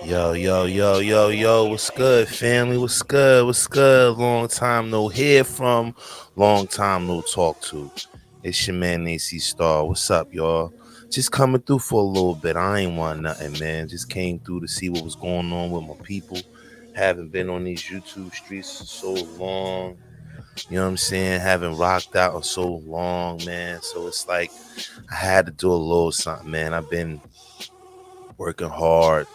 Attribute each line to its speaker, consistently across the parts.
Speaker 1: Yo, yo, yo, yo, yo, what's good, family? What's good? What's good? Long time no hear from, long time no talk to. It's your man, AC Star. What's up, y'all? Just coming through for a little bit. I ain't want nothing, man. Just came through to see what was going on with my people. Haven't been on these YouTube streets for so long. You know what I'm saying? Haven't rocked out in so long, man. So it's like I had to do a little something, man. I've been working hard.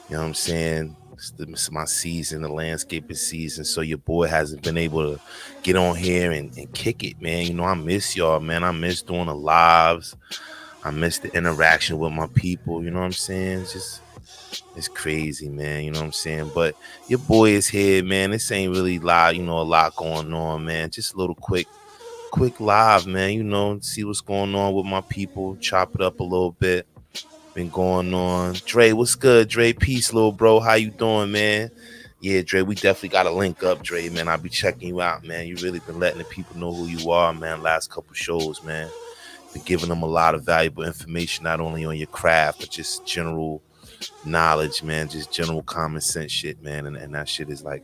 Speaker 1: You know what I'm saying? It's my season, the landscaping season. So your boy hasn't been able to get on here and kick it, man. You know, I miss y'all, man. I miss doing the lives. I miss the interaction with my people. You know what I'm saying? It's crazy, man. You know what I'm saying? But your boy is here, man. This ain't really live, a lot going on, man. Just a little quick live, man. See what's going on with my people, chop it up a little bit. Been going on. Dre, what's good? Dre, peace, little bro. How you doing, man? Yeah, Dre, we definitely got to link up, Dre, man. I'll be checking you out, man. You really been letting the people know who you are, man. Last couple shows, man. Been giving them a lot of valuable information, not only on your craft, but just general knowledge, man. Just general common sense shit, man. And that shit is like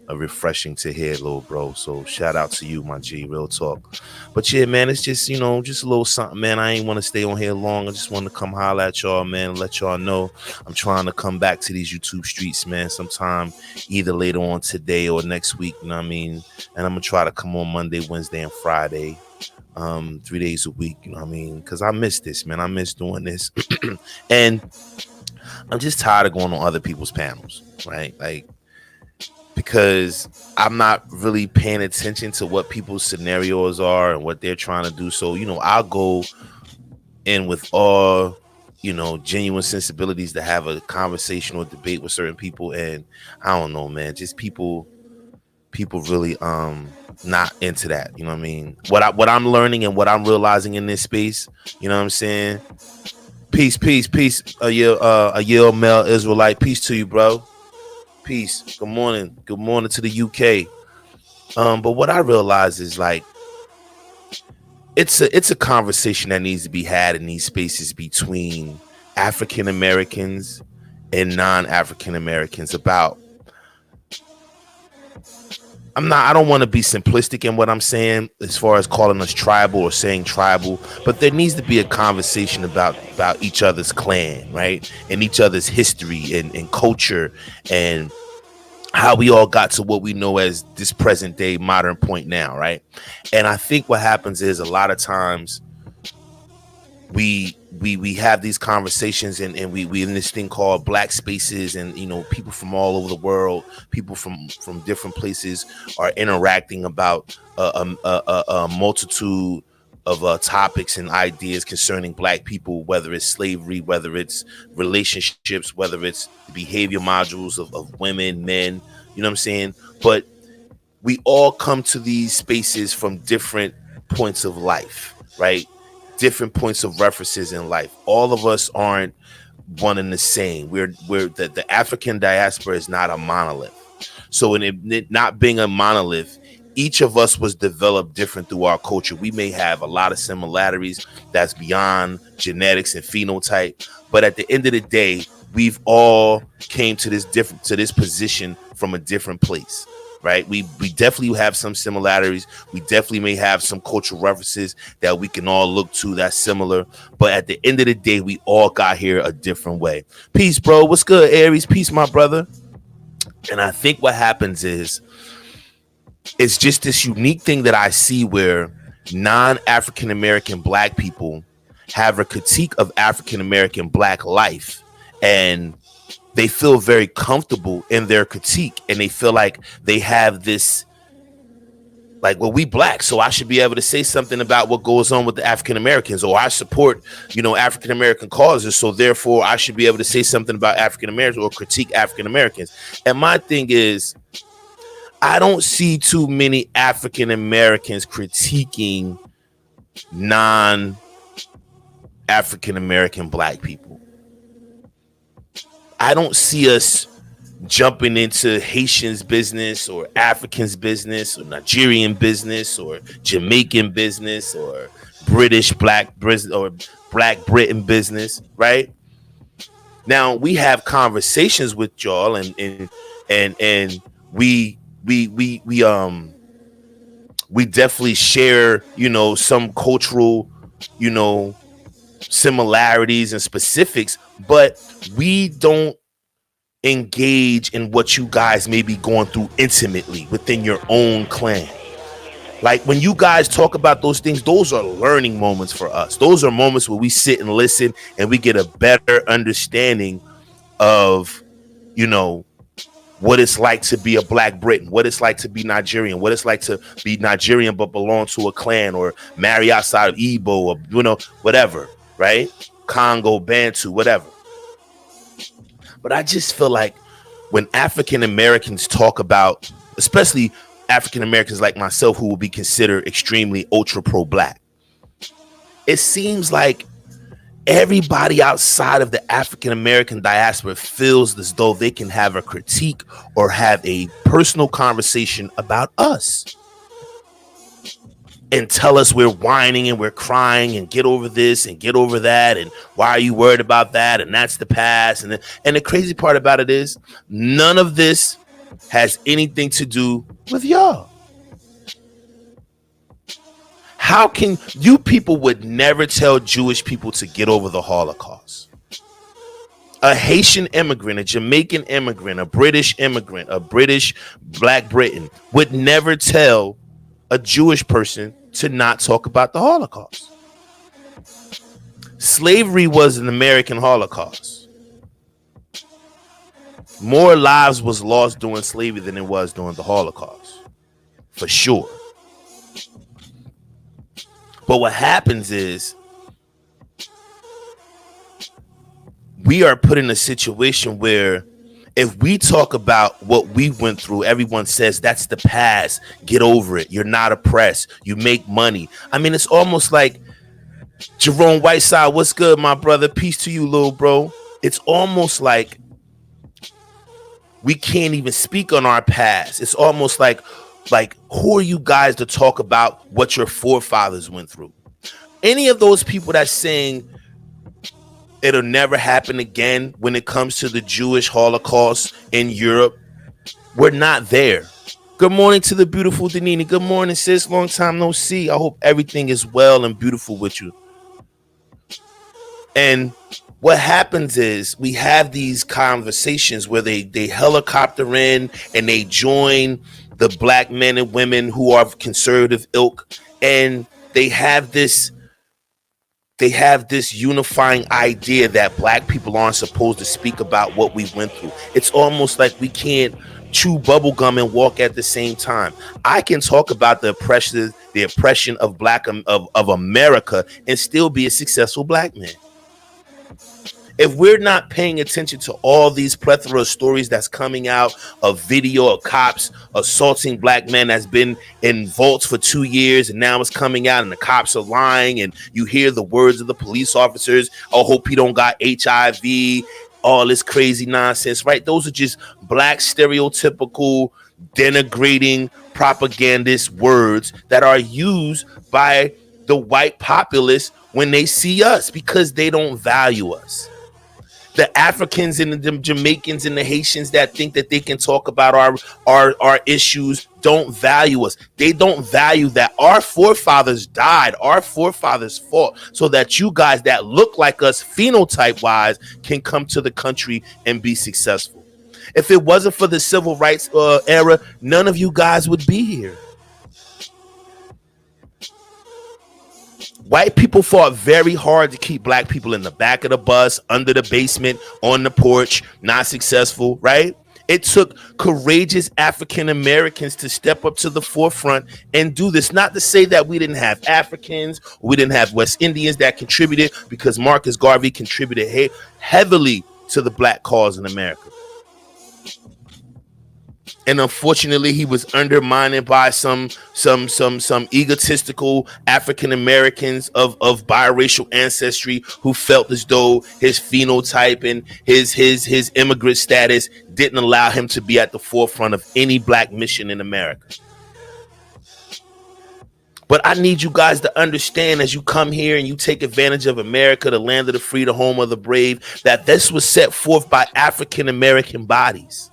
Speaker 1: a refreshing to hear, little bro. So shout out to you, my G. Real talk. But yeah, man, it's just just a little something, man. I ain't want to stay on here long. I just want to come holler at y'all, man, and let y'all know I'm trying to come back to these YouTube streets, man. Sometime either later on today or next week. You know what I mean? And I'm gonna try to come on Monday, Wednesday, and Friday. 3 days a week. You know what I mean? Because I miss this, man. I miss doing this, and I'm just tired of going on other people's panels, right? Like, because I'm not really paying attention to what people's scenarios are and what they're trying to do. So, I'll go in with all, genuine sensibilities to have a conversation or debate with certain people. And I don't know, man, just people really not into that. You know what I mean? What I'm learning and what I'm realizing in this space, you know what I'm saying? Peace, peace, peace. A Yale male Israelite. Peace to you, bro. Peace. Good morning. Good morning to the UK. But what I realize is like it's a conversation that needs to be had in these spaces between African Americans and non-African Americans about I don't want to be simplistic in what I'm saying as far as calling us tribal or saying tribal, but there needs to be a conversation about each other's clan, right? And each other's history and culture and how we all got to what we know as this present day modern point now, right? And I think what happens is a lot of times we have these conversations and we in this thing called black spaces, and people from all over the world, people from different places are interacting about a multitude of topics and ideas concerning black people, whether it's slavery, whether it's relationships, whether it's behavior modules of women, men, you know what I'm saying? But we all come to these spaces from different points of life, right? Different points of references in life. All of us aren't one and the same. We're the African diaspora is not a monolith. So in it not being a monolith, each of us was developed different through our culture. We may have a lot of similarities that's beyond genetics and phenotype, but at the end of the day, we've all came to this position from a different place, right? We definitely have some similarities. We definitely may have some cultural references that we can all look to that's similar, but at the end of the day, we all got here a different way. Peace, bro. What's good, Aries? Peace, my brother. And I think what happens is it's just this unique thing that I see where non-African American black people have a critique of African American black life, and they feel very comfortable in their critique, and they feel like they have this, like, well, we black, so I should be able to say something about what goes on with the African Americans, or I support, African American causes, so therefore I should be able to say something about African Americans or critique African Americans. And my thing is, I don't see too many African Americans critiquing non-African American black people. I don't see us jumping into Haitians business or Africans business or Nigerian business or Jamaican business or British black or Black Britain business, right? Now we have conversations with y'all, and we we definitely share, some cultural, you know, similarities and specifics, but we don't engage in what you guys may be going through intimately within your own clan. Like when you guys talk about those things, those are learning moments for us. Those are moments where we sit and listen and we get a better understanding of, you know, what it's like to be a Black Briton, what it's like to be Nigerian, what it's like to be Nigerian but belong to a clan or marry outside of Igbo or, whatever, right? Congo, Bantu, whatever. But I just feel like when African Americans talk about, especially African Americans like myself who will be considered extremely ultra pro-Black, it seems like everybody outside of the African American diaspora feels as though they can have a critique or have a personal conversation about us and tell us we're whining and we're crying and get over this and get over that and why are you worried about that and that's the past. And the crazy part about it is none of this has anything to do with y'all. How can you people would never tell Jewish people to get over the Holocaust? A Haitian immigrant, a Jamaican immigrant, a British immigrant, a British Black Briton would never tell a Jewish person to not talk about the Holocaust. Slavery was an American Holocaust. More lives was lost during slavery than it was during the Holocaust, for sure. But what happens is we are put in a situation where if we talk about what we went through, everyone says that's the past. Get over it. You're not oppressed. You make money. I mean, it's almost like Jerome Whiteside. What's good, my brother? Peace to you, little bro. It's almost like we can't even speak on our past. It's almost like who are you guys to talk about what your forefathers went through? Any of those people that's saying it'll never happen again when it comes to the Jewish Holocaust in Europe, we're not there. Good morning to the beautiful Danini. Good morning, sis. Long time no see. I hope everything is well and beautiful with you. And what happens is we have these conversations where they helicopter in and they join the Black men and women who are of conservative ilk, and they have this unifying idea that Black people aren't supposed to speak about what we went through. It's almost like we can't chew bubblegum and walk at the same time. I can talk about the oppression of of America and still be a successful Black man. If we're not paying attention to all these plethora of stories that's coming out of video of cops assaulting Black men that's been in vaults for 2 years and now it's coming out and the cops are lying and you hear the words of the police officers, I hope he don't got HIV, all this crazy nonsense, right? Those are just Black stereotypical denigrating propagandist words that are used by the white populace when they see us because they don't value us. The Africans and the Jamaicans and the Haitians that think that they can talk about our issues don't value us. They don't value that our forefathers died, our forefathers fought so that you guys that look like us phenotype wise can come to the country and be successful. If it wasn't for the civil rights era, none of you guys would be here. White people fought very hard to keep Black people in the back of the bus, under the basement, on the porch, not successful, right? It took courageous African Americans to step up to the forefront and do this. Not to say that we didn't have Africans, we didn't have West Indians that contributed, because Marcus Garvey contributed heavily to the Black cause in America. And unfortunately, he was undermined by some egotistical African Americans of biracial ancestry who felt as though his phenotype and his immigrant status didn't allow him to be at the forefront of any Black mission in America. But I need you guys to understand as you come here and you take advantage of America, the land of the free, the home of the brave, that this was set forth by African American bodies.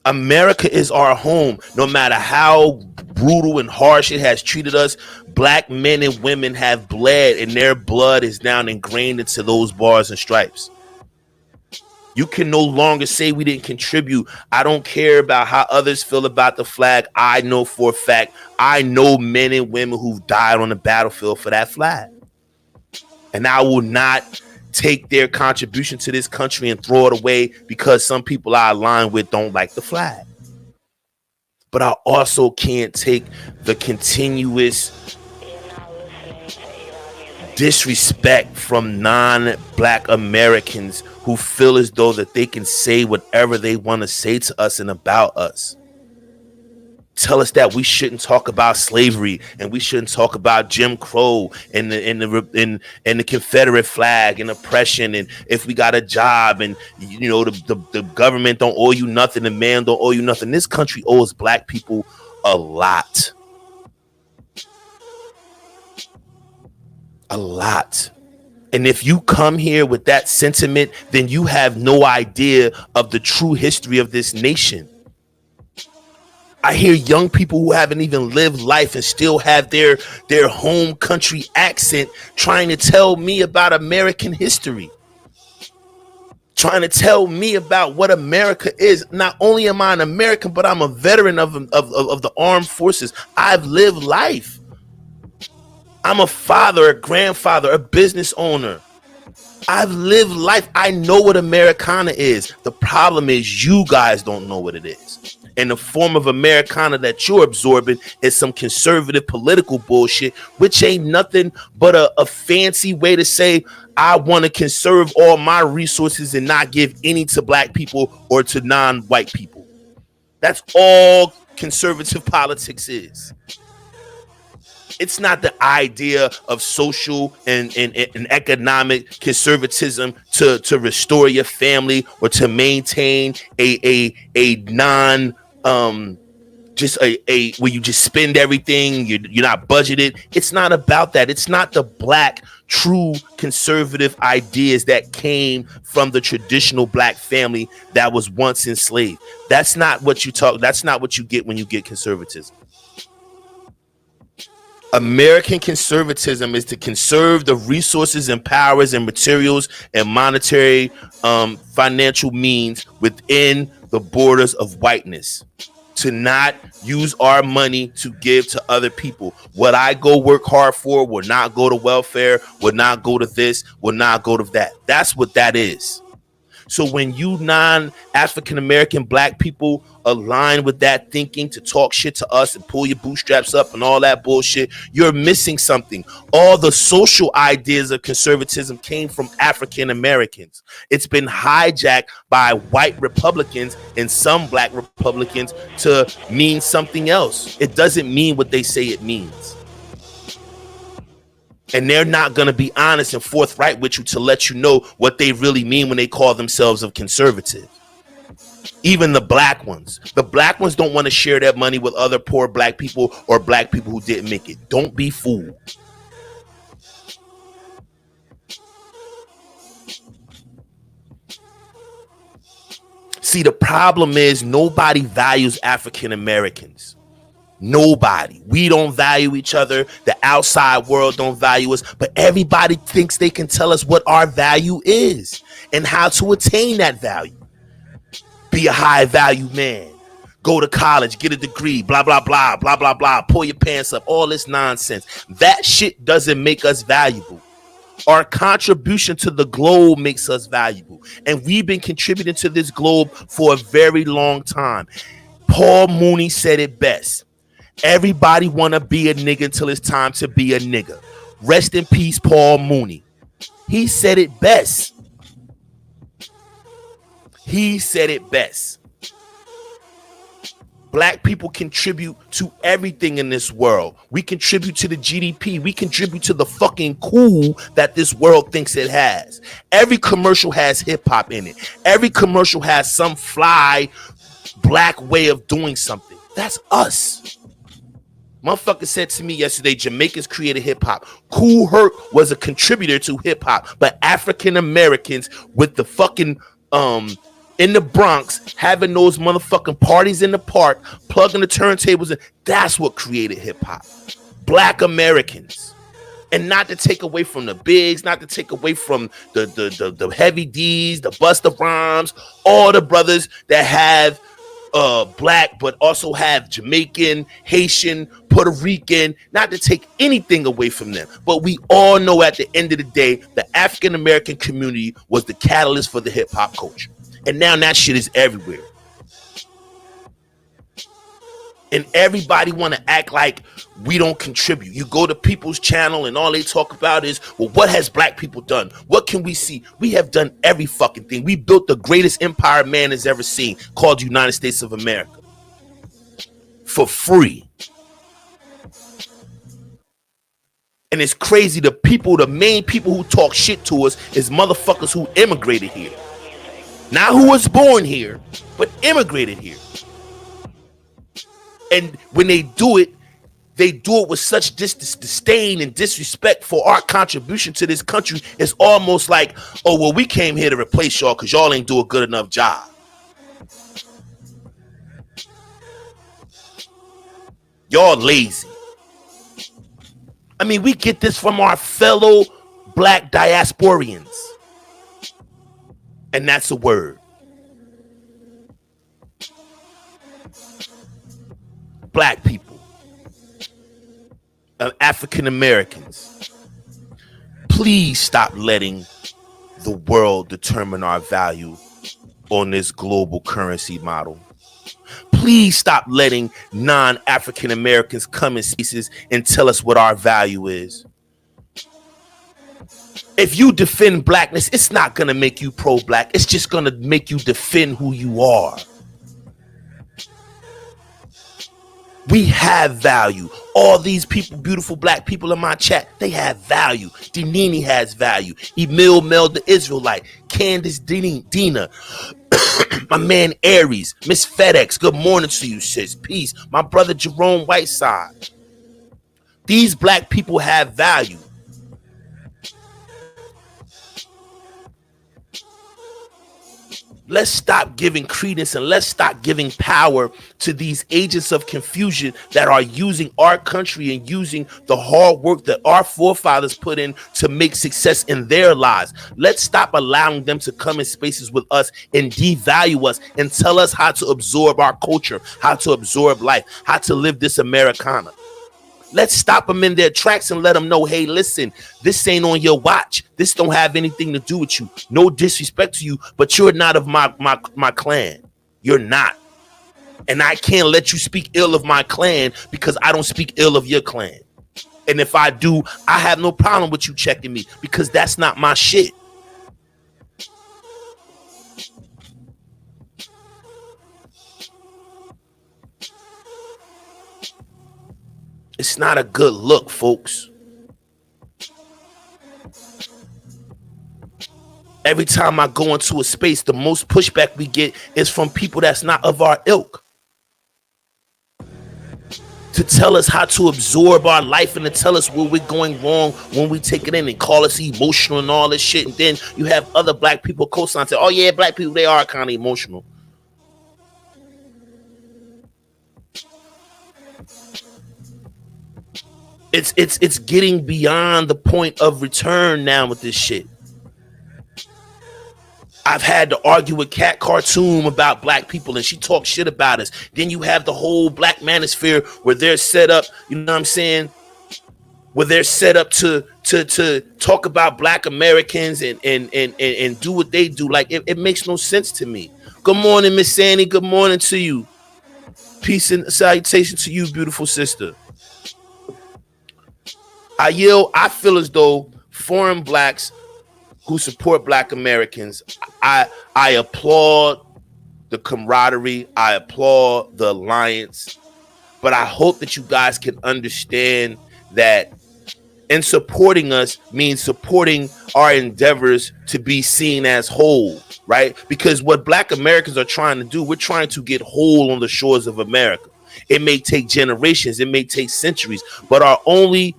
Speaker 1: America is our home. No matter how brutal and harsh it has treated us, black men and women have bled, and their blood is now ingrained into those bars and stripes. You can no longer say we didn't contribute. I don't care about how others feel about the flag. I know for a fact, I know men and women who've died on the battlefield for that flag. And I will not take their contribution to this country and throw it away because some people I align with don't like the flag. But I also can't take the continuous disrespect from non-black Americans who feel as though that they can say whatever they want to say to us and about us. Tell us that we shouldn't talk about slavery and we shouldn't talk about Jim Crow and the Confederate flag and oppression, and if we got a job and you know the government don't owe you nothing, the man don't owe you nothing. This country owes black people a lot. A lot. And if you come here with that sentiment, then you have no idea of the true history of this nation. I hear young people who haven't even lived life and still have their home country accent trying to tell me about American history. Trying to tell me about what America is. Not only am I an American, but I'm a veteran of the armed forces. I've lived life. I'm a father, a grandfather, a business owner. I've lived life. I know what Americana is. The problem is you guys don't know what it is. And the form of Americana that you're absorbing is some conservative political bullshit, which ain't nothing but a fancy way to say, I want to conserve all my resources and not give any to black people or to non-white people. That's all conservative politics is. It's not the idea of social and economic conservatism to restore your family or to maintain a non just a where you just spend everything, you're not budgeted. It's not about that. It's not the black true conservative ideas that came from the traditional black family that was once enslaved. That's not what you talk. That's not what you get when you get conservatism. American conservatism is to conserve the resources and powers and materials and monetary financial means within the borders of whiteness, to not use our money to give to other people. What I go work hard for will not go to welfare, will not go to this, will not go to that. That's what that is. So when you non-African American black people align with that thinking to talk shit to us and pull your bootstraps up and all that bullshit, you're missing something. All the social ideas of conservatism came from African Americans. It's been hijacked by white Republicans and some black Republicans to mean something else. It doesn't mean what they say it means. And they're not going to be honest and forthright with you to let you know what they really mean when they call themselves a conservative. Even the black ones. The black ones don't want to share their money with other poor black people or black people who didn't make it. Don't be fooled. See, the problem is nobody values African Americans. Nobody. We don't value each other. The outside world don't value us, but everybody thinks they can tell us what our value is and how to attain that value. Be a high value man. Go to college, get a degree, blah, blah, blah, blah, blah, blah. Pull your pants up, all this nonsense. That shit doesn't make us valuable. Our contribution to the globe makes us valuable. And we've been contributing to this globe for a very long time. Paul Mooney said it best. Everybody want to be a nigga until it's time to be a nigga. Rest in peace, Paul Mooney. He said it best. He said it best. Black people contribute to everything in this world. We contribute to the GDP. We contribute to the fucking cool that this world thinks it has. Every commercial has hip hop in it. Every commercial has some fly black way of doing something. That's us. Motherfucker said to me yesterday, Jamaicans created hip hop. Kool Herc was a contributor to hip hop, but African Americans with the fucking in the Bronx having those motherfucking parties in the park, plugging the turntables in, that's what created hip hop. Black Americans. And not to take away from the bigs, not to take away from the Heavy D's, the Busta Rhymes, all the brothers that have black, but also have Jamaican, Haitian, Puerto Rican, not to take anything away from them. But we all know at the end of the day, the African American community was the catalyst for the hip hop culture. And now that shit is everywhere. And everybody want to act like we don't contribute. You go to people's channel and all they talk about is, well, what has black people done? What can we see? We have done every fucking thing. We built the greatest empire man has ever seen, called United States of America. For free. And it's crazy, the main people who talk shit to us is motherfuckers who immigrated here. Not who was born here, but immigrated here. And when they do it with such disdain and disrespect for our contribution to this country. It's almost like, oh, well, we came here to replace y'all because y'all ain't do a good enough job. Y'all lazy. I mean, we get this from our fellow black diasporians. And that's a word. Black people, African Americans, please stop letting the world determine our value on this global currency model. Please stop letting non-African Americans come in spaces and tell us what our value is. If you defend blackness, it's not going to make you pro-black. It's just going to make you defend who you are. We have value. All these people, beautiful black people in my chat, they have value. Dinini has value. Emil Mel the Israelite. Candace Dina. My man Aries. Miss FedEx. Good morning to you, sis. Peace. My brother Jerome Whiteside. These black people have value. Let's stop giving credence and let's stop giving power to these agents of confusion that are using our country and using the hard work that our forefathers put in to make success in their lives. Let's stop allowing them to come in spaces with us and devalue us and tell us how to absorb our culture, how to absorb life, how to live this Americana. Let's stop them in their tracks and let them know, hey, listen, this ain't on your watch. This don't have anything to do with you. No disrespect to you, but you're not of my clan. You're not. And I can't let you speak ill of my clan because I don't speak ill of your clan. And if I do, I have no problem with you checking me because that's not my shit. It's not a good look, folks. Every time I go into a space, the most pushback we get is from people that's not of our ilk. To tell us how to absorb our life and to tell us where we're going wrong when we take it in and call us emotional and all this shit. And then you have other black people co-sign say, oh yeah, black people, they are kind of emotional. It's getting beyond the point of return now with this shit. I've had to argue with Cat Khartoum about black people and she talks shit about us. Then you have the whole black manosphere where they're set up, you know what I'm saying? Where they're set up to talk about black Americans and do what they do. Like it makes no sense to me. Good morning, Miss Sandy. Good morning to you. Peace and salutation to you, beautiful sister. I feel as though foreign blacks who support black Americans, I applaud the camaraderie. I applaud the alliance. But I hope that you guys can understand that in supporting us means supporting our endeavors to be seen as whole, right? Because what black Americans are trying to do, we're trying to get whole on the shores of America. It may take generations, it may take centuries, but our only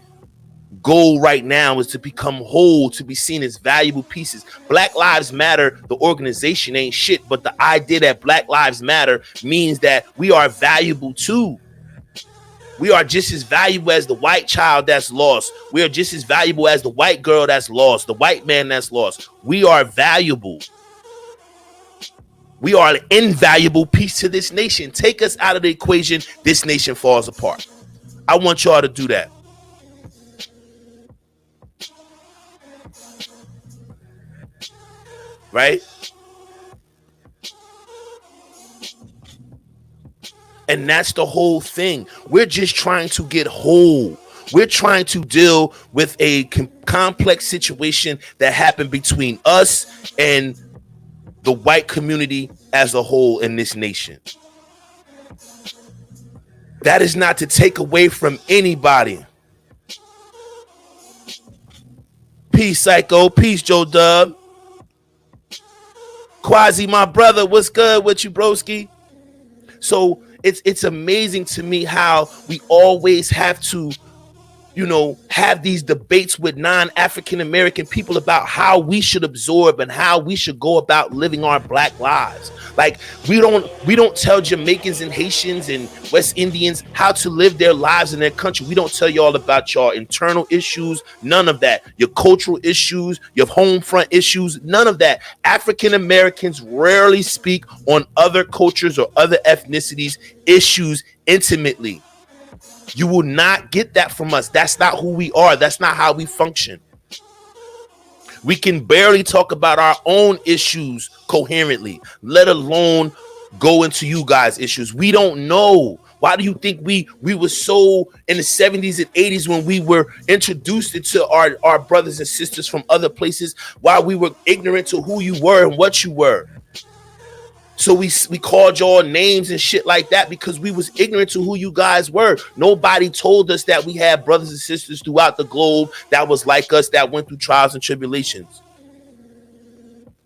Speaker 1: goal right now is to become whole, to be seen as valuable pieces. Black Lives Matter, the organization ain't shit, but the idea that Black Lives Matter means that we are valuable too. We are just as valuable as the white child that's lost. We are just as valuable as the white girl that's lost, the white man that's lost. We are valuable. We are an invaluable piece to this nation. Take us out of the equation, this nation falls apart. I want y'all to do that. Right? And that's the whole thing. We're just trying to get whole. We're trying to deal with a complex situation that happened between us and the white community as a whole in this nation. That is not to take away from anybody. Peace, Psycho. Peace, Joe Dub. Quasi, my brother, what's good with you, broski? So it's amazing to me how we always have to, have these debates with non-African American people about how we should absorb and how we should go about living our Black lives. Like we don't tell Jamaicans and Haitians and West Indians how to live their lives in their country. We don't tell you all about your internal issues, none of that. Your cultural issues, your home front issues, none of that. African Americans rarely speak on other cultures or other ethnicities' issues intimately. You will not get that from us. That's not who we are. That's not how we function. We can barely talk about our own issues coherently, let alone go into you guys' issues. We don't know. Why do you think we were so in the 70s and 80s when we were introduced to our brothers and sisters from other places, why we were ignorant to who you were and what you were? So we called y'all names and shit like that because we was ignorant to who you guys were. Nobody told us that we had brothers and sisters throughout the globe that was like us, that went through trials and tribulations.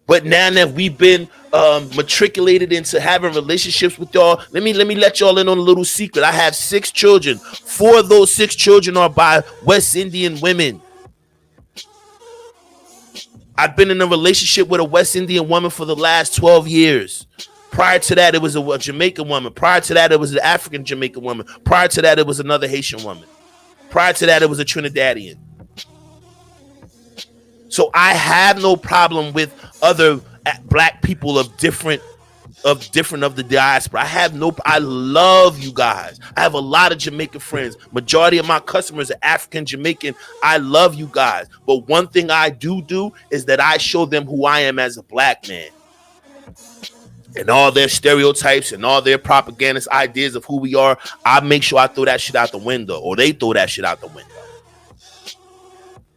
Speaker 1: But now that we've been matriculated into having relationships with y'all, let me let y'all in on a little secret. I have 6 children. 4 of those 6 children are by West Indian women. I've been in a relationship with a West Indian woman for the last 12 years. Prior to that, it was a Jamaican woman. Prior to that, it was an African Jamaican woman. Prior to that, it was another Haitian woman. Prior to that, it was a Trinidadian. So I have no problem with other Black people of the diaspora. I love you guys. I have a lot of Jamaican friends. Majority of my customers are African Jamaican. I love you guys. But one thing I do is that I show them who I am as a Black man. And all their stereotypes and all their propagandist ideas of who we are, I make sure I throw that shit out the window, or they throw that shit out the window.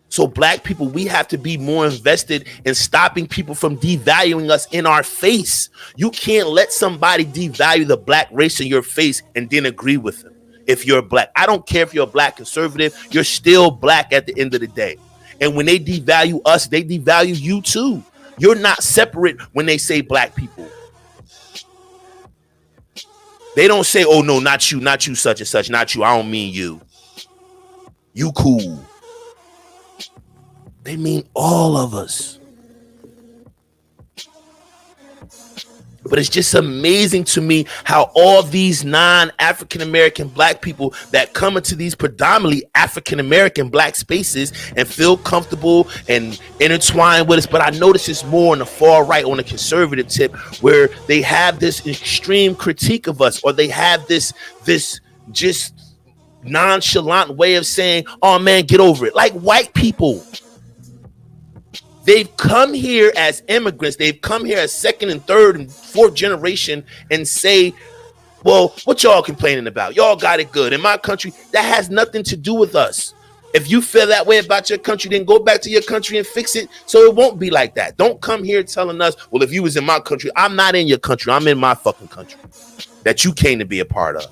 Speaker 1: So Black people, we have to be more invested in stopping people from devaluing us in our face. You can't let somebody devalue the Black race in your face and then agree with them. If you're Black, I don't care if you're a Black conservative, you're still Black at the end of the day. And when they devalue us, they devalue you too. You're not separate when they say Black people. They don't say, oh no, not you, such and such, not you. I don't mean you. You cool. They mean all of us. But it's just amazing to me how all these non-African American Black people that come into these predominantly African American Black spaces and feel comfortable and intertwined with us. But I notice it's more on the far right, on the conservative tip, where they have this extreme critique of us, or they have this just nonchalant way of saying, oh man, get over it. Like white people. They've come here as immigrants. They've come here as 2nd and 3rd and 4th generation and say, well, what y'all complaining about? Y'all got it good. In my country, that has nothing to do with us. If you feel that way about your country, then go back to your country and fix it so it won't be like that. Don't come here telling us, well, if you was in my country, I'm not in your country. I'm in my fucking country that you came to be a part of.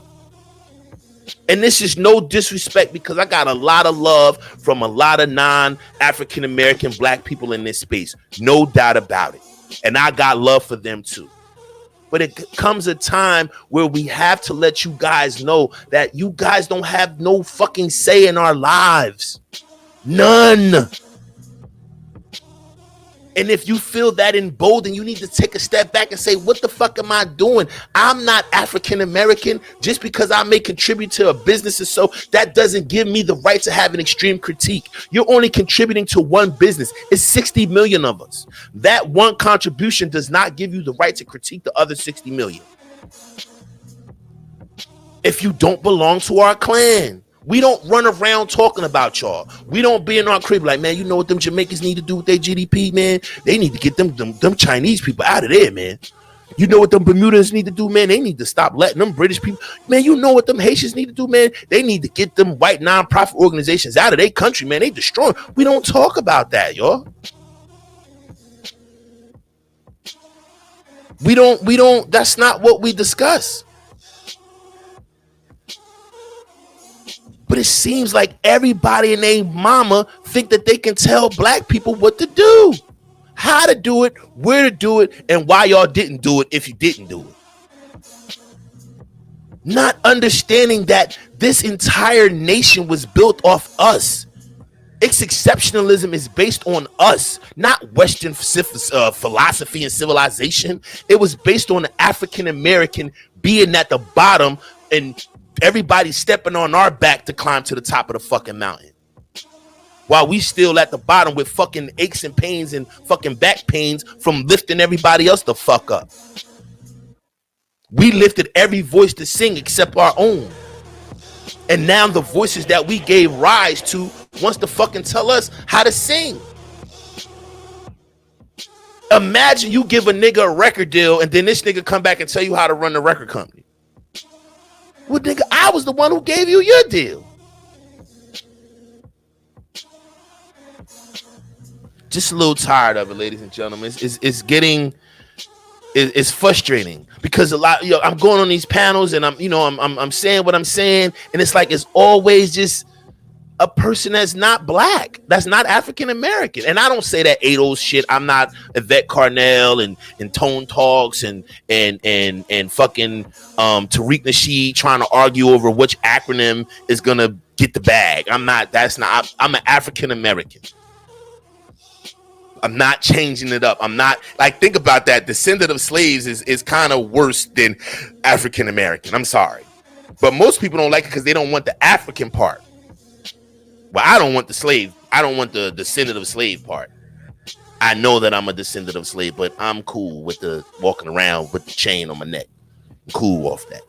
Speaker 1: And this is no disrespect, because I got a lot of love from a lot of non-African American Black people in this space. No doubt about it. And I got love for them too. But it comes a time where we have to let you guys know that you guys don't have no fucking say in our lives. None. And if you feel that emboldened, you need to take a step back and say, what the fuck am I doing? I'm not African American. Just because I may contribute to a business or so, that doesn't give me the right to have an extreme critique. You're only contributing to one business. It's 60 million of us. That one contribution does not give you the right to critique the other 60 million. If you don't belong to our clan. We don't run around talking about y'all. We don't be in our crib like, man, you know what them Jamaicans need to do with their GDP, man? They need to get them Chinese people out of there, man. You know what them Bermudans need to do, man? They need to stop letting them British people. Man, you know what them Haitians need to do, man? They need to get them white nonprofit organizations out of their country, man. They destroy. We don't talk about that, y'all. We don't, that's not what we discuss. But it seems like everybody and their mama think that they can tell black people what to do, how to do it, where to do it, and why y'all didn't do it if you didn't do it. Not understanding that this entire nation was built off us. Its exceptionalism is based on us, not Western philosophy and civilization. It was based on the African American being at the bottom and everybody stepping on our back to climb to the top of the fucking mountain, while we still at the bottom with fucking aches and pains and fucking back pains from lifting everybody else the fuck up. We lifted every voice to sing except our own. And now the voices that we gave rise to wants to fucking tell us how to sing. Imagine you give a nigga a record deal and then this nigga come back and tell you how to run the record company. Well, nigga, I was the one who gave you your deal. Just a little tired of it, ladies and gentlemen. It's frustrating because a lot, I'm going on these panels and I'm saying what I'm saying, and it's like it's always just a person that's not black, that's not African American. And I don't say that 80s shit. I'm not Yvette Carnell and Tone Talks and fucking Tariq Nasheed trying to argue over which acronym is gonna get the bag. I'm an African American. I'm not changing it up. I'm not like, think about that. Descendant of slaves is kind of worse than African American. I'm sorry, but most people don't like it because they don't want the African part. Well, I don't want the slave. I don't want the descendant of slave part. I know that I'm a descendant of slave, but I'm cool with the walking around with the chain on my neck. I'm cool off that.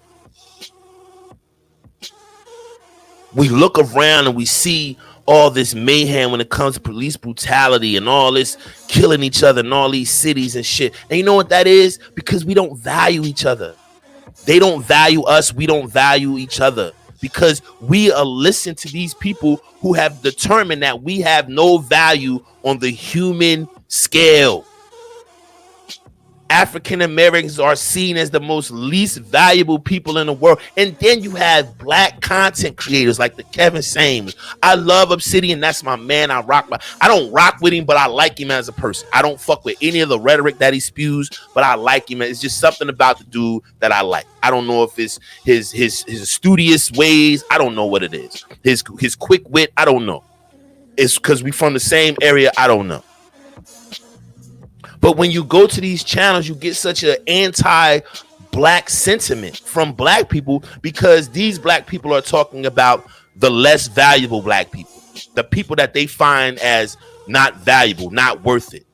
Speaker 1: We look around and we see all this mayhem when it comes to police brutality and all this killing each other in all these cities and shit. And you know what that is? Because we don't value each other. They don't value us. We don't value each other. Because we listen to these people who have determined that we have no value on the human scale. African Americans are seen as the most least valuable people in the world. And then you have black content creators like the Kevin Samuels. I love Obsidian. That's my man. I don't rock with him, but I like him as a person. I don't fuck with any of the rhetoric that he spews, but I like him. It's just something about the dude that I like. I don't know if it's his studious ways. I don't know what it is. His quick wit. I don't know. It's because we from the same area. I don't know. But when you go to these channels, you get such an anti-black sentiment from black people because these black people are talking about the less valuable black people, the people that they find as not valuable, not worth it,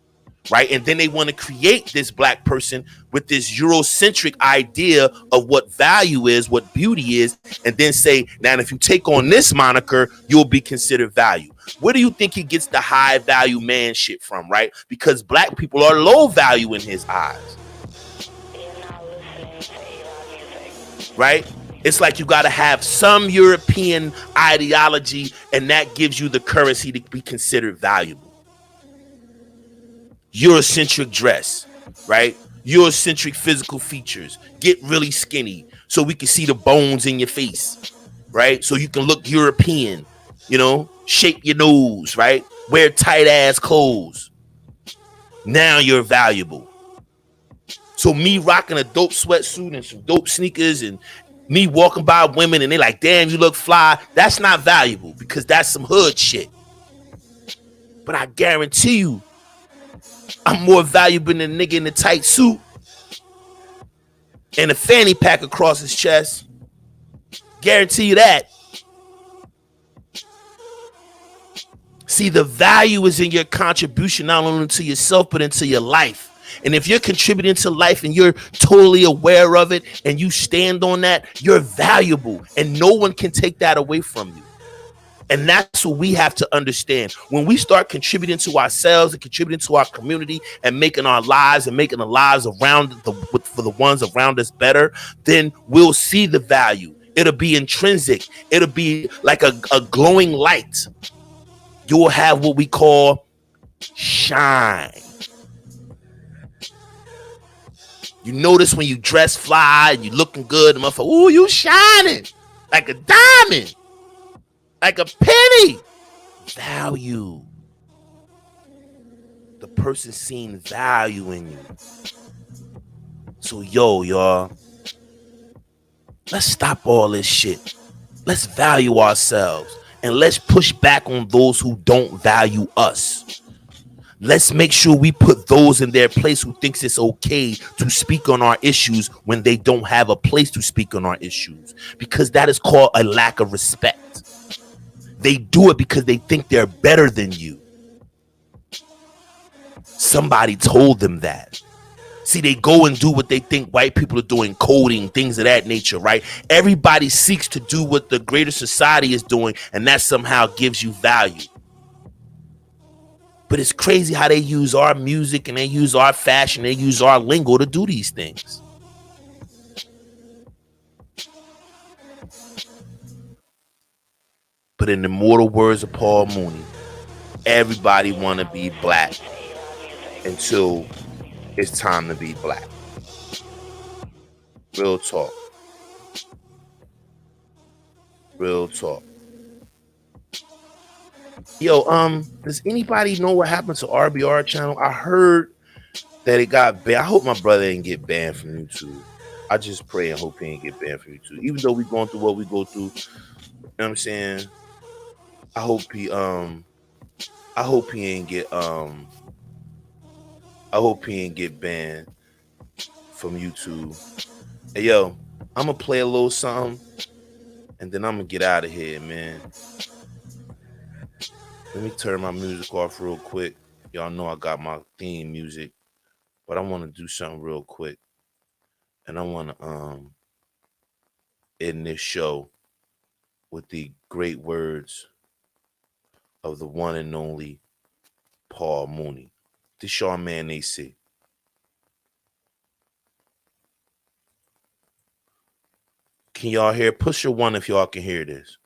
Speaker 1: right? And then they want to create this black person with this Eurocentric idea of what value is, what beauty is, and then say, now if you take on this moniker, you'll be considered value. Where do you think he gets the high value man shit from, right? Because black people are low value in his eyes. Right? It's like you got to have some European ideology, and that gives you the currency to be considered valuable. Eurocentric dress, right? Eurocentric physical features. Get really skinny so we can see the bones in your face, right? So you can look European, shape your nose, right? Wear tight ass clothes. Now you're valuable. So So me rocking a dope sweatsuit and some dope sneakers and me walking by women and they like, damn, you look fly. That's not valuable because that's some hood shit. But I guarantee you, I'm more valuable than a nigga in a tight suit and a fanny pack across his chest. Guarantee you that. See, the value is in your contribution, not only to yourself, but into your life. And if you're contributing to life and you're totally aware of it and you stand on that, you're valuable and no one can take that away from you. And that's what we have to understand. When we start contributing to ourselves and contributing to our community and making our lives and making the lives around for the ones around us better, then we'll see the value. It'll be intrinsic. It'll be like a glowing light. You will have what we call shine. You notice when you dress fly and you looking good, the motherfucker, ooh, you shining like a diamond, like a penny. Value. The person seeing value in you. So y'all, let's stop all this shit. Let's value ourselves and let's push back on those who don't value us. Let's make sure we put those in their place who thinks it's okay to speak on our issues when they don't have a place to speak on our issues, because that is called a lack of respect. They do it because they think they're better than you. Somebody told them that. See, they go and do what they think white people are doing, coding, things of that nature, right? Everybody seeks to do what the greater society is doing, and that somehow gives you value. But it's crazy how they use our music and they use our fashion, they use our lingo to do these things. But in the immortal words of Paul Mooney, everybody want to be black until it's time to be black. Real talk. Real talk. Yo, does anybody know what happened to RBR channel? I heard that it got banned. I hope my brother didn't get banned from YouTube. I just pray and hope he didn't get banned from YouTube. Even though we're going through what we go through, you know what I'm saying? I hope he ain't get banned from YouTube. Hey yo, I'm gonna play a little something and then I'm gonna get out of here, man. Let me turn my music off real quick. Y'all know I got my theme music, but I want to do something real quick. And I want to end this show with the great words of the one and only Paul Mooney. This y'all man AC. Can y'all hear? Push your one if y'all can hear this.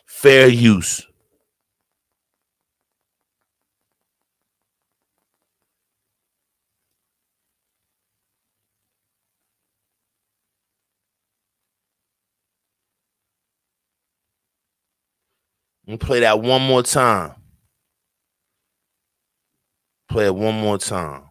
Speaker 1: Fair use. I'm gonna play that one more time. Play it one more time.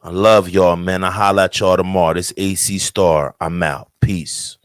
Speaker 1: I love y'all, man. I holla at y'all tomorrow. This AC Star. I'm out. Peace.